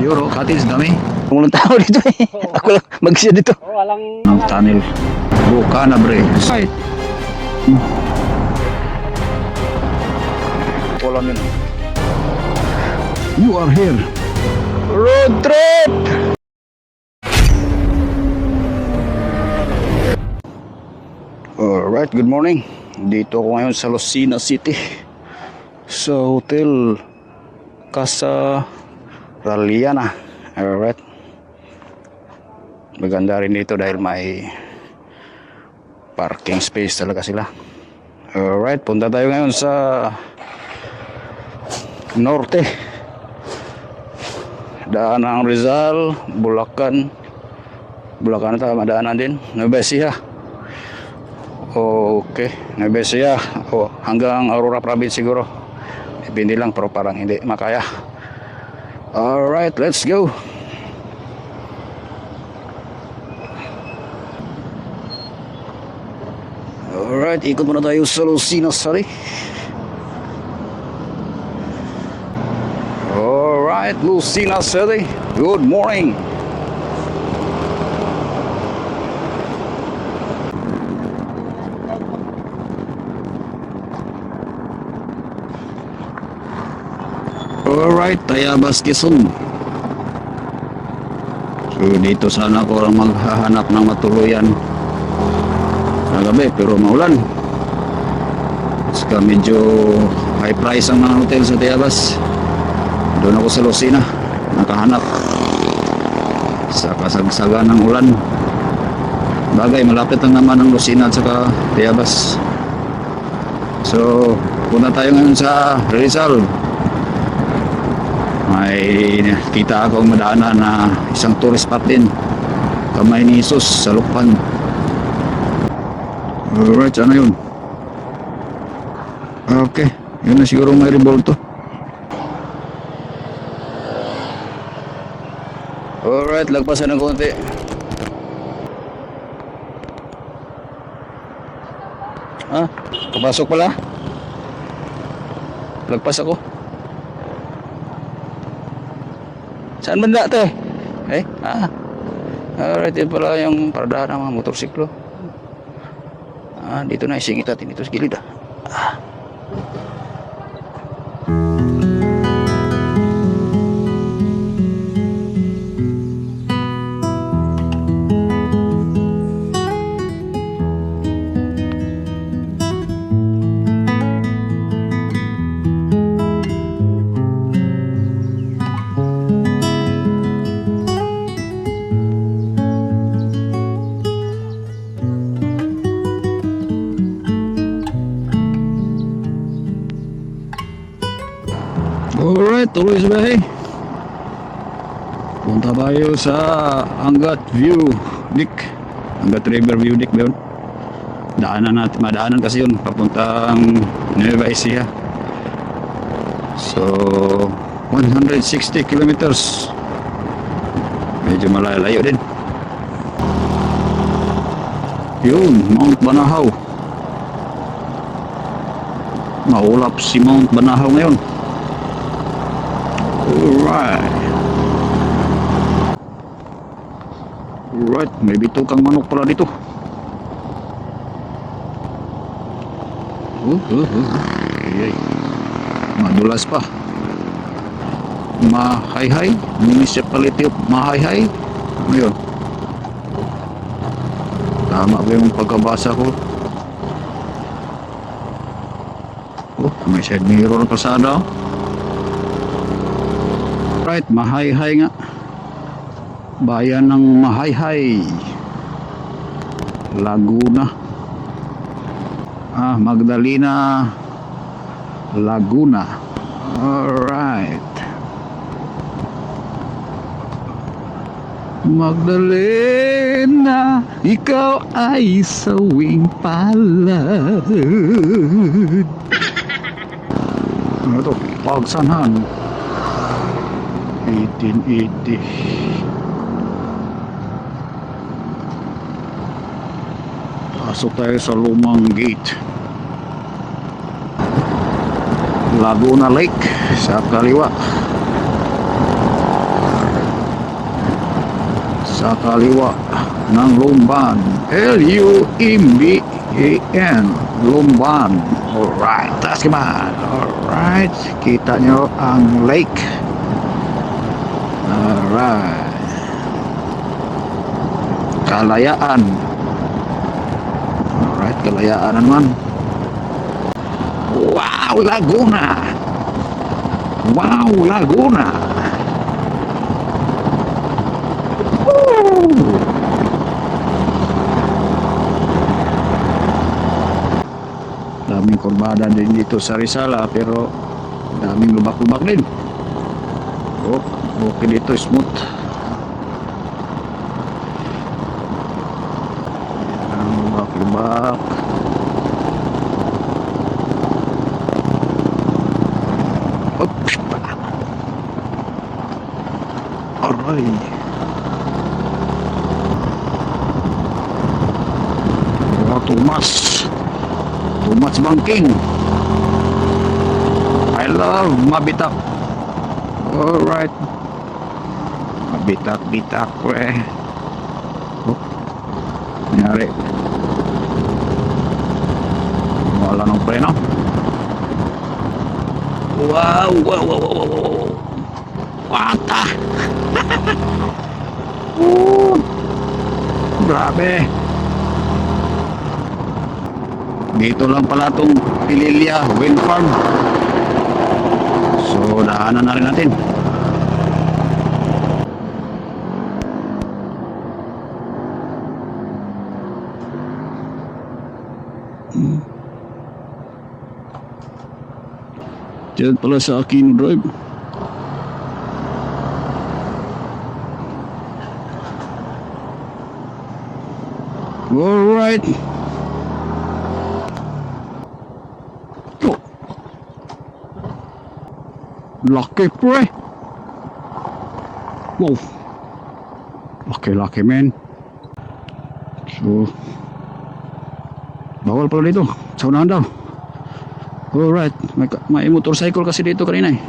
Euro, cottage, dami. Walang tao dito eh. Ako lang mag-siya dito. Walang Ang tunnel. Buka na bre. Site. Walang yun. You are here. Road trip! Alright, good morning. Dito ako ngayon sa Lucena City. Sa Hotel Casa Raliana. Alright. Maganda rin dito dahil may parking space talaga sila. Alright, punta tayo ngayon sa Norte. Daan ng Rizal, Bulacan na tayo, madaanan din Nueva Ecija. Okay, Nueva Ecija hanggang Aurora Province siguro. Depende lang, pero parang hindi makaya. Alright, let's go. Alright, ikot muna tayo sa Lucena City. Alright, Lucena City. Good morning. Alright, Tayabas, Quezon. So dito sana ako lang maghahanap ng matuluyan sa gabi, pero maulan. Saka medyo high price ang mga hotel sa Tayabas. Doon ako sa Lucena nakahanap sa kasagsagan ng ulan. Bagay, malapit lang naman ang Lucena at saka Tayabas. So punta tayo ngayon sa Rizal. May kita akong madaanan na isang tourist spot din, Kamay ni Jesus sa Lukban. Alright, sana yun. Okay, yun na siguro may revolto. Alright, lagpasan ng konti. Ha? Kapasok pala? Lagpas ako. Saan banda ito eh? Alright, yun pala yung paradahan ng mga motorsiklo. Dito na, isingit natin dito sa gilid Alright, tuloy sa bahay. Punta tayo sa Angat View Deck, Angat River View Deck doon. Madaanan kasi yun papuntang Nueva Ecija. So 160 kilometers. Medyo malayo din. Yun, Mount Banahaw. Maulap si Mount Banahaw ngayon. Alright, may bitukang manok pala dito. Ay, madulas pa. Mahayhay, Municipality of Mahayhay. Ngayon, tama ba yung pagkabasa ko? May side mirror na pasada. Right, Mahayhay nga. Bayan ng Mahayhay, Laguna. Magdalena, Laguna. Alright. Magdalena, ikaw ay sawing palad. Ano ito? Pagsanhan 1880. Pasok tayo sa lumang gate. Laguna Lake sa kaliwa. sa kaliwa ng Lumban. Lumban. Lumban. Alright, taas kaman. Alright, kita nyo ang lake. Alright. Kalayaan. Alright, Kalayaan naman. Wow, Laguna. Wow, Laguna. Woo! Daming kurbada din dito sa Rizala, pero daming lubak-lubak din. Oh, okay dito, smooth. Ang lubak-lubak. Oops. Aray. Oh, too much banking. I love mabitak. Alright. Mabitak-bitak weh. Oh, nangyari. Wala ng preno. Wow, wow, wow, wow, wow. What the? Grabe. Dito lang pala itong Pililya Wind Farm. So, daanan na rin natin. Diyan pala sa Aquino Drive. Alright. Oh. Laki pre. Wow. Laki man. So, bawal pala dito. Sa unahan daw. Alright. May motorcycle kasi dito kanina eh.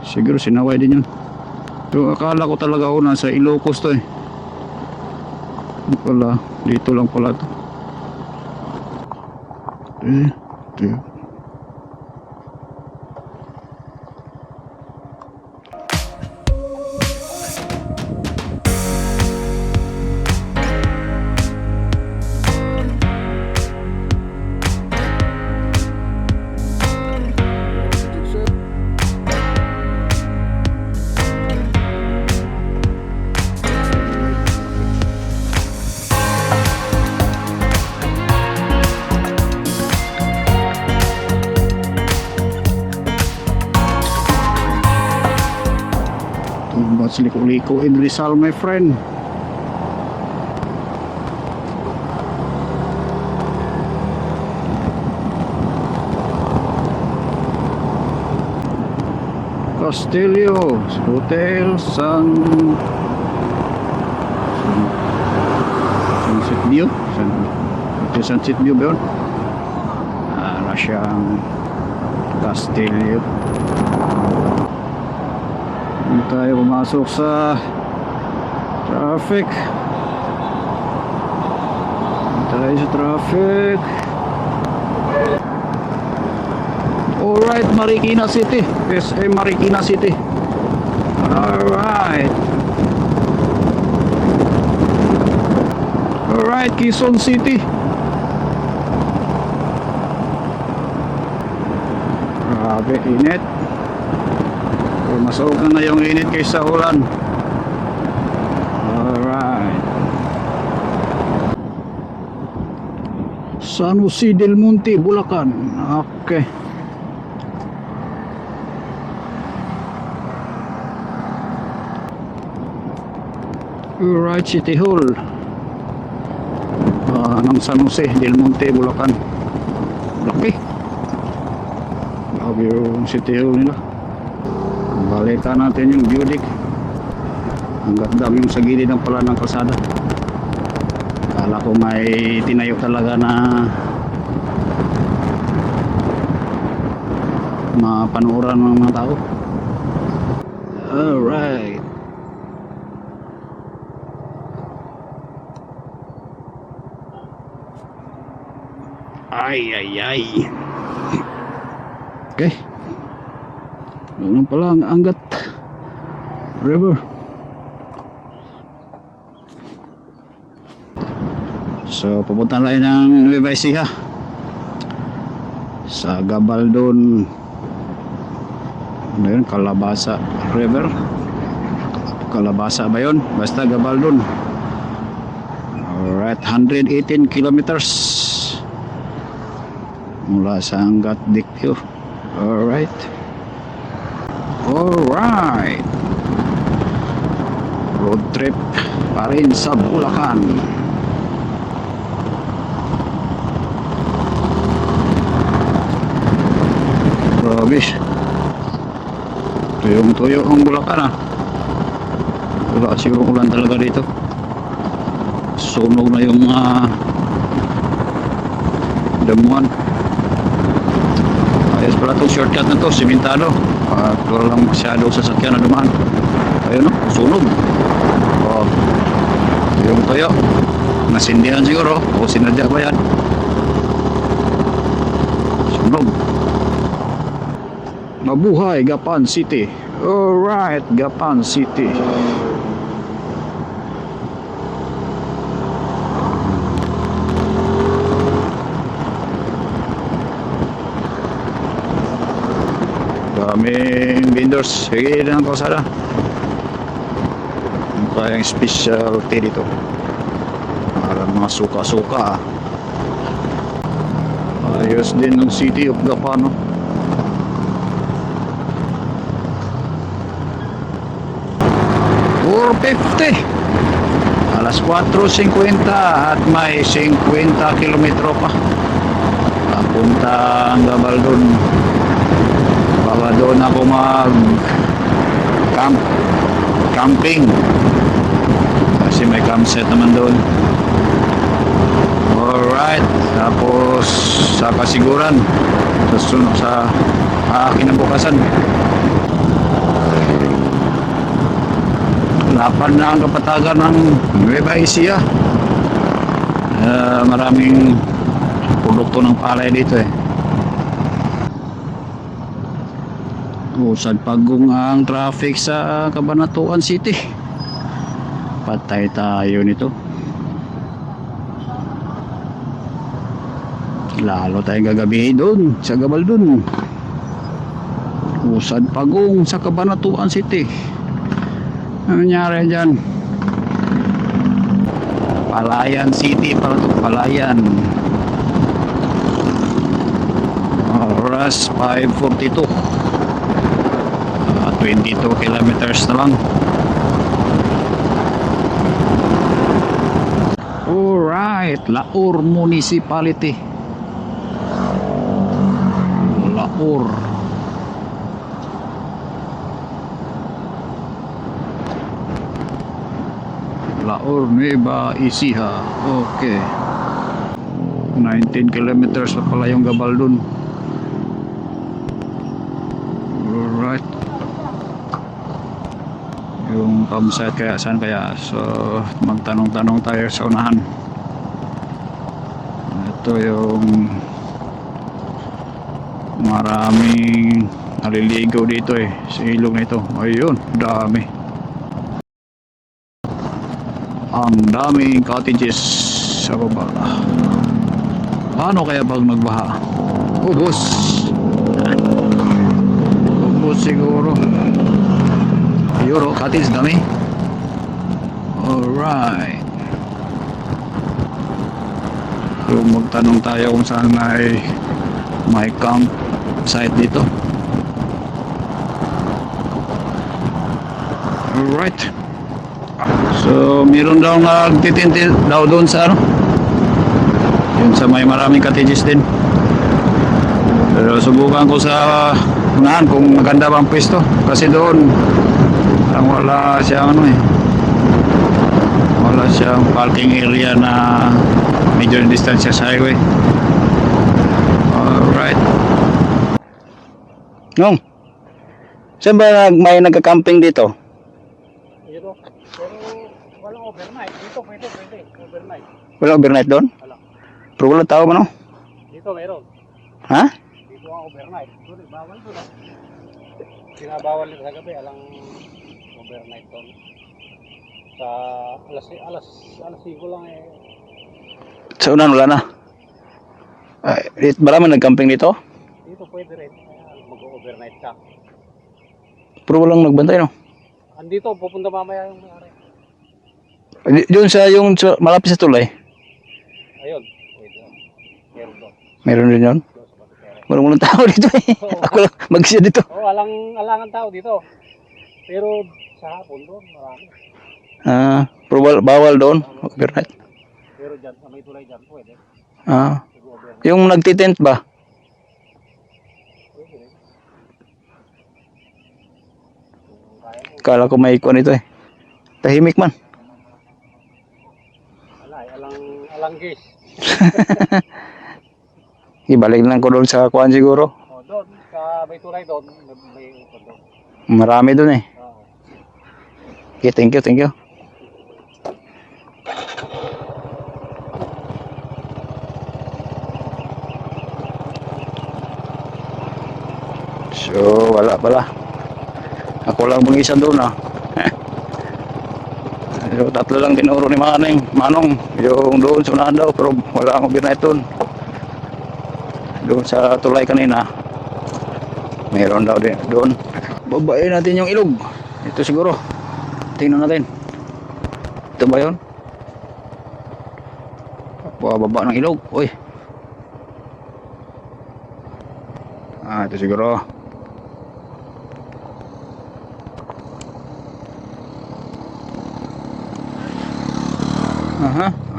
Siguro sinaway din yun. So, akala ko talaga ako nasa Ilocos to eh. Pala, dito lang pala to. Mas liko-liko in Rizal, my friend. Castillo Hotel Sunset View. Sunset View ba yun? Ano siyang Castillo. Hindi tayo pumasok sa traffic. Hindi tayo sa traffic. Alright, Marikina City. SM Marikina City. Alright. Alright, Quezon City. Grabe, init. Mas okay na yung init kaysa ulan. Alright. San Jose del Monte, Bulacan. Okay. Alright, City Hall ng San Jose del Monte, Bulacan. Laki. Grabe yung City Hall nila. Balikan natin yung view deck. Ang ganda yung sa gilid ng pala ng kalsada. Kala ko may tinayo talaga na mapanuoran ng mga tao. Alright. ay. Okay. Ganun pala ang Angat River. So, pupunta tayo ng Nueva Ecija sa Gabaldon. Ano yun? Calabasa River. Calabasa ba yun? Basta Gabaldon. Alright, 118 kilometers mula sa Angat Dikyo. Alright. Road trip pa rin sa Bulacan. Grabe. Tuyong-tuyo ang Bulacan, ah. Wala siguro ulan talaga dito. Sunog na yung mga damuhan. Ayos pala itong shortcut na to, simentado. At wala lang masyado sasakyan na dumaan. Ayun, no? Sunog. Oh, yung tuyo. Nasindihan siguro. O sinadya ba yan? Sunog. Mabuhay, Gapan City. Alright, Gapan City. Daming vendors. Sige na ang kalsada. Ang kayang specialty dito. Parang mga suka-suka, ah. Ayos din ng City of Gapan, no? $4.50. Alas 4.50 at may 50 kilometro pa. Papunta ang Gabaldon. Baka doon ako camping kasi may campsite naman doon. Alright, tapos sa kasiguran sa kinabukasan lapan na ang kapatagan ng Nueva Ecija. Maraming produkto ng palay dito, eh. Usad pagong ang traffic sa Cabanatuan City. Patay tayo nito. Lalo tayong gagabihin doon sa Gabaldon. Usad pagong sa Cabanatuan City. Ano nangyari dyan? Palayan City para ito. Palayan. Oras 5:42. 22 kilometers na lang. Alright, Laur Municipality. Laur. Laur Nueva Ecija. Okay. 19 kilometers pa pala yung Gabaldon. Alright. Yung campsite kaya saan kaya? So magtanong-tanong tayo sa unahan. Ito yung maraming naliligaw dito, eh, sa ilog na ito. Ayun, dami. Ang daming cottages sa baba. Paano kaya pag nagbaha? Ubos. Ubos siguro. Euro, cottage dami. Alright. So magtanong tayo kung saan may camp site dito. Alright. So meron daw nagtitinti daw doon sa ano, yun sa may maraming cottages din. Pero subukan ko sa unahan kung maganda bang pwesto. Kasi doon ang wala siyang ano, eh, wala siyang parking area na medyo distansya sa highway. Alright. Nong, saan ba may nagka-camping dito? Dito. Pero walang overnight. Dito pwede overnight. Wala overnight doon? Wala. Pero wala tao man, no? Dito Dito meron. Ha? Dito ang overnight. Doon, bawal doon. Sinabawal nila sa gabi, alang overnight doon. Sa alas 5 lang eh. Sa unan, wala na. Marami nagcamping dito? Dito pwede rin. Mag-overnight ka. Pero walang nagbantay, no? Andito, pupunta mamaya yung may-ari. Doon malapit sa tulay. Ayun. Pwede. Meron doon. Meron din yun. Doon sa Batikere. Walang tao dito eh. Oo. Ako lang mag-isa dito. Oo, alangan tao dito. Pero sa hapon doon, marami. Pero bawal doon. Overnight. Pero dyan, sa may tulay dyan, pwede. Mag-overnight. Yung nagtitent ba? Pwede rin. Kung kaya mo. Kala ko may ikuan ito eh. Tahimik man. Alang guys. Ibalik lang ko doon sa kuan siguro. O, doon, sa may tulay doon, may upon doon. Marami doon eh. Oo. Okay, thank you, thank you. So, wala pala. Ako lang mag-isa doon ah. So, tatlo lang tinuro ni Manong. Yung doon sa unahan daw, pero wala akong overnight doon. Doon sa tulay kanina. Mayroon daw din doon. Babain natin yung ilog. Ito siguro. Tingnan natin. Ito ba yun? Baba ng ilog. Uy. Ito siguro.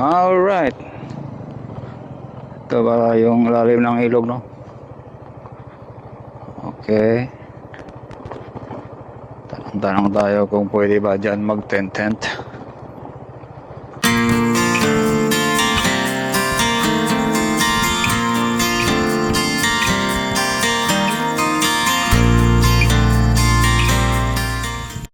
Alright. Ito ba yung lalim ng ilog, no? Okay. Tanong tayo kung pwede ba dyan mag-tent.